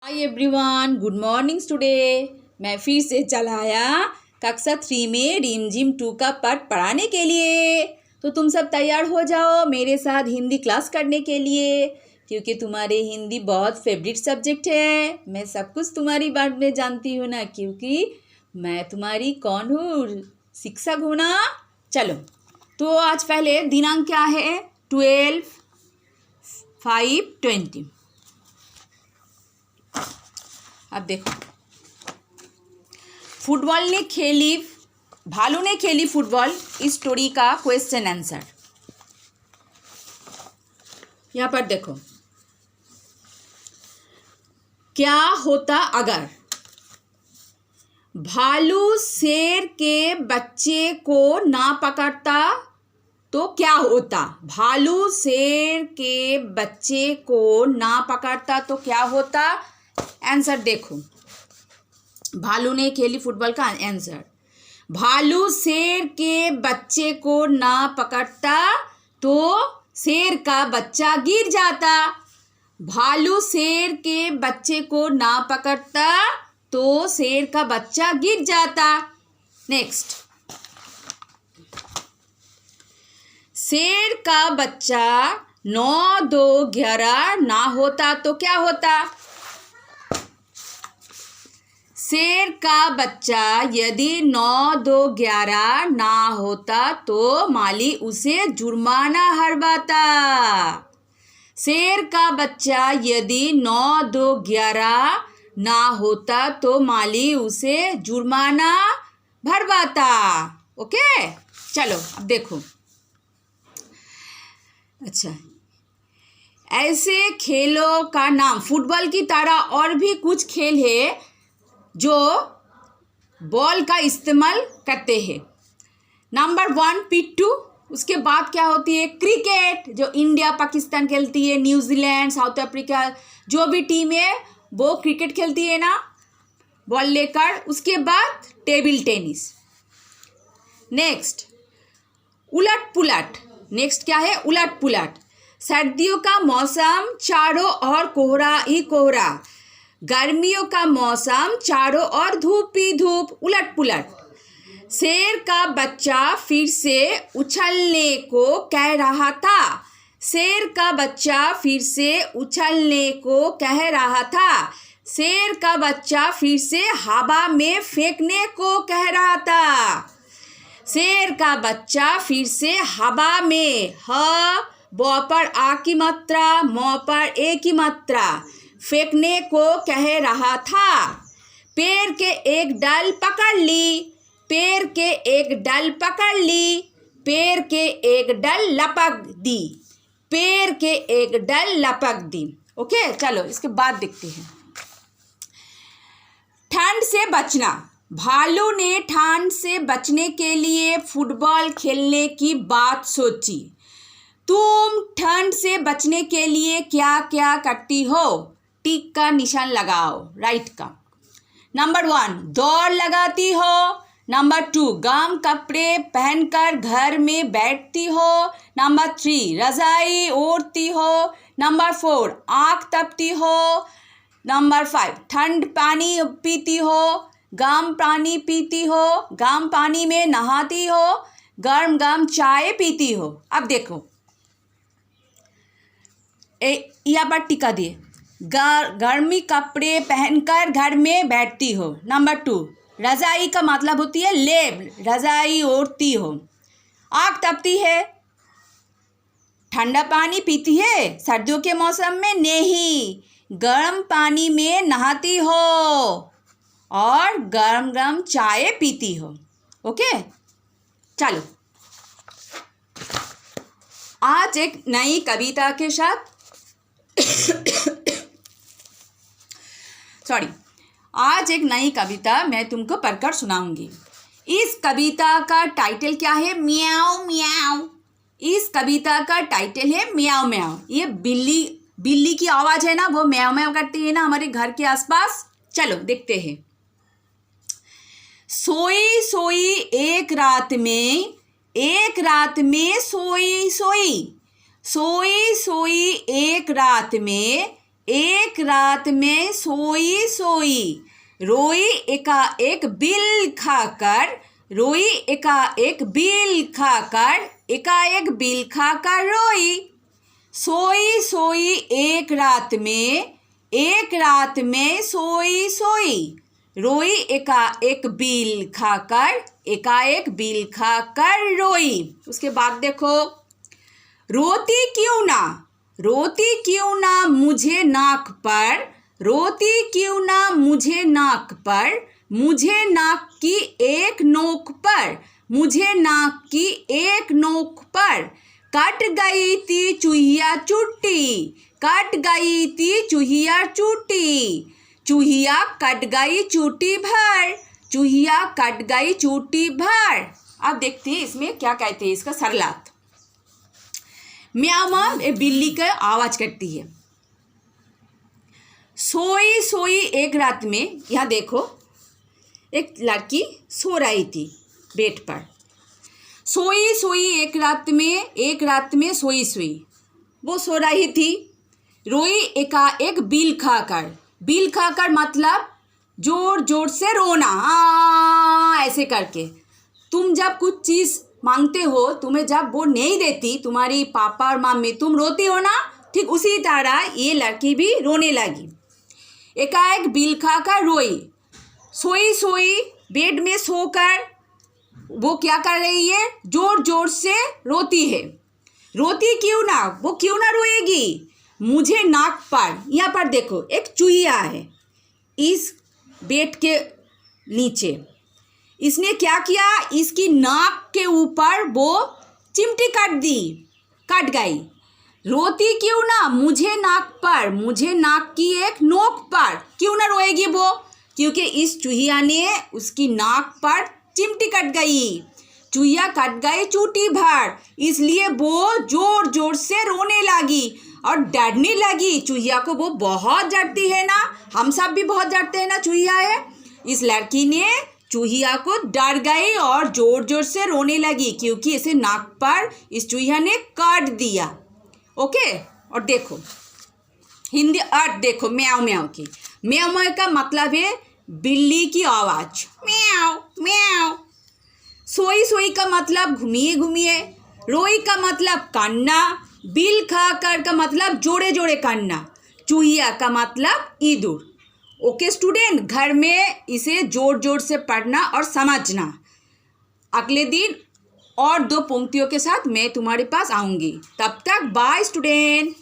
Hi everyone, good morning today. मैं फिर से चला आया कक्षा 3 में रिमझिम 2 का पाठ पढ़ाने के लिए। तो तुम सब तैयार हो जाओ मेरे साथ हिंदी क्लास करने के लिए, क्योंकि तुम्हारे हिंदी बहुत फेवरेट सब्जेक्ट है। मैं सब कुछ तुम्हारी बारे में जानती हूँ ना, क्योंकि मैं तुम्हारी कौन हूँ, शिक्षक हूँ ना। चलो, तो आज पहले दिनांक क्या है? 12/5/20। अब देखो, फुटबॉल ने खेली, भालू ने खेली फुटबॉल, इस स्टोरी का क्वेश्चन आंसर। यहाँ पर देखो, क्या होता अगर भालू शेर के बच्चे को ना पकड़ता तो क्या होता? भालू शेर के बच्चे को ना पकड़ता तो क्या होता? आंसर देखो, भालू ने खेली फुटबॉल का आंसर। भालू शेर के बच्चे को ना पकड़ता तो शेर का बच्चा गिर जाता। भालू शेर के बच्चे को ना पकड़ता तो शेर का बच्चा गिर जाता। नेक्स्ट, शेर का बच्चा 9, 2, 11 ना होता तो क्या होता? शेर का बच्चा यदि 9, 2, 11 ना होता तो माली उसे जुर्माना भरवाता। शेर का बच्चा यदि 9, 2, 11 ना होता तो माली उसे जुर्माना भरवाता। ओके, चलो अब देखो। अच्छा, ऐसे खेलों का नाम, फुटबॉल की तरह और भी कुछ खेल है जो बॉल का इस्तेमाल करते हैं। नंबर 1 पिट्ठू। उसके बाद क्या होती है? क्रिकेट, जो इंडिया पाकिस्तान खेलती है, न्यूजीलैंड, साउथ अफ्रीका, जो भी टीम है वो क्रिकेट खेलती है ना, बॉल लेकर। उसके बाद टेबल टेनिस। नेक्स्ट, उलट पुलट। नेक्स्ट क्या है? उलट पुलट। सर्दियों का मौसम, चारों ओर कोहरा ही कोहरा। गर्मियों का मौसम, चारों ओर धूप ही धूप। उलट पुलट। शेर का बच्चा फिर से उछलने को कह रहा था। शेर का बच्चा फिर से उछलने को कह रहा था। शेर का बच्चा फिर से हवा में फेंकने को कह रहा था। शेर का बच्चा फिर से हवा में, ह ब पर आ की मात्रा, म पर ए की मात्रा, फेंकने को कह रहा था। पेड़ के एक डाल पकड़ ली, पेड़ के एक डाल पकड़ ली, पेड़ के एक डाल लपक दी, पेड़ के एक डाल लपक दी। ओके, चलो इसके बाद देखते हैं। ठंड से बचना। भालू ने ठंड से बचने के लिए फुटबॉल खेलने की बात सोची। तुम ठंड से बचने के लिए क्या क्या करती हो? टिक का निशान लगाओ, राइट का। नंबर 1, दौड़ लगाती हो। नंबर 2, गर्म कपड़े पहनकर घर में बैठती हो। नंबर 3, रजाई ओढ़ती हो। नंबर 4, आँख तपती हो। नंबर 5, ठंड पानी पीती हो, गर्म पानी पीती हो, गर्म पानी में नहाती हो, गर्म गर्म चाय पीती हो। अब देखो, यहाँ पर टिका दिए, गर्मी कपड़े पहनकर घर में बैठती हो। नंबर 2, रजाई का मतलब होती है लेप, रजाई ओढ़ती हो। आँख तपती है, ठंडा पानी पीती है, सर्दियों के मौसम में नहीं, गर्म पानी में नहाती हो और गर्म गर्म चाय पीती हो। ओके, चलो आज एक नई कविता के साथ आज एक नई कविता मैं तुमको पढ़कर सुनाऊंगी। इस कविता का टाइटल क्या है? म्याऊ म्याऊ। इस कविता का टाइटल है म्याऊ म्याऊ। ये बिल्ली की आवाज़ है ना, वो म्याऊ म्याऊ करती है ना हमारे घर के आसपास। चलो देखते हैं। सोई सोई एक रात में, एक रात में सोई सोई, सोई सोई एक रात में, एक रात में सोई सोई, रोई एकाएक बिल खाकर, रोई एकाएक बिल खाकर, एकाएक बिल खाकर रोई। सोई सोई एक रात में सोई सोई, रोई एकाएक बिल खाकर, एकाएक बिल खाकर रोई। उसके बाद देखो, रोती क्यों ना मुझे नाक पर, रोती क्यों ना मुझे नाक पर, मुझे नाक की एक नोक पर, मुझे नाक की एक नोक पर, कट गई थी चूहिया चुट्टी, कट गई थी चूहिया चुट्टी, चूहिया कट गई चूटी भर, चूहिया कट गई चूटी भर। अब देखते हैं इसमें क्या कहते हैं, इसका सरलार्थ। म्याऊ माँ बिल्ली का आवाज करती है। सोई सोई एक रात में, यहाँ देखो एक लड़की सो रही थी बेड पर। सोई सोई एक रात में सोई सोई, वो सो रही थी। रोई एकाएक बिल खाकर मतलब जोर जोर से रोना, ऐसे करके। तुम जब कुछ चीज़ मांगते हो, तुम्हें जब वो नहीं देती तुम्हारी पापा और मम्मी, तुम रोती हो ना, ठीक उसी तरह ये लड़की भी रोने लगी। एकाएक बिल खाकर रोई। सोई सोई बेड में सोकर वो क्या कर रही है, जोर जोर से रोती है। रोती क्यों ना, वो क्यों ना रोएगी, मुझे नाक पर, यहाँ पर देखो एक चूहिया है इस बेड के नीचे। इसने क्या किया, इसकी नाक के ऊपर वो चिमटी कट गई। रोती क्यों ना मुझे नाक पर, मुझे नाक की एक नोक पर, क्यों ना रोएगी वो, क्योंकि इस चूहिया ने उसकी नाक पर चिमटी कट गई। चूहिया कट गई चूटी भर, इसलिए वो जोर जोर से रोने लगी और डरने लगी। चूहिया को वो बहुत डरती है ना, हम सब भी बहुत डरते हैं ना, चूहिया है। इस लड़की ने चूहिया को डर गई और जोर जोर से रोने लगी, क्योंकि इसे नाक पर इस चूहिया ने काट दिया। ओके, और देखो हिंदी अर्थ देखो म्याऊ म्याऊ की। म्याऊ म्याऊ का मतलब है बिल्ली की आवाज़, म्याऊ म्याऊ। सोई सोई का मतलब घूमिए घूमिए। रोई का मतलब कान्ना। बिल खाकर का मतलब जोड़े जोड़े कान्ना। चूहिया का मतलब इঁदुर। ओके स्टूडेंट, घर में इसे जोर जोर से पढ़ना और समझना। अगले दिन और 2 पंक्तियों के साथ मैं तुम्हारे पास आऊँगी। तब तक बाय स्टूडेंट।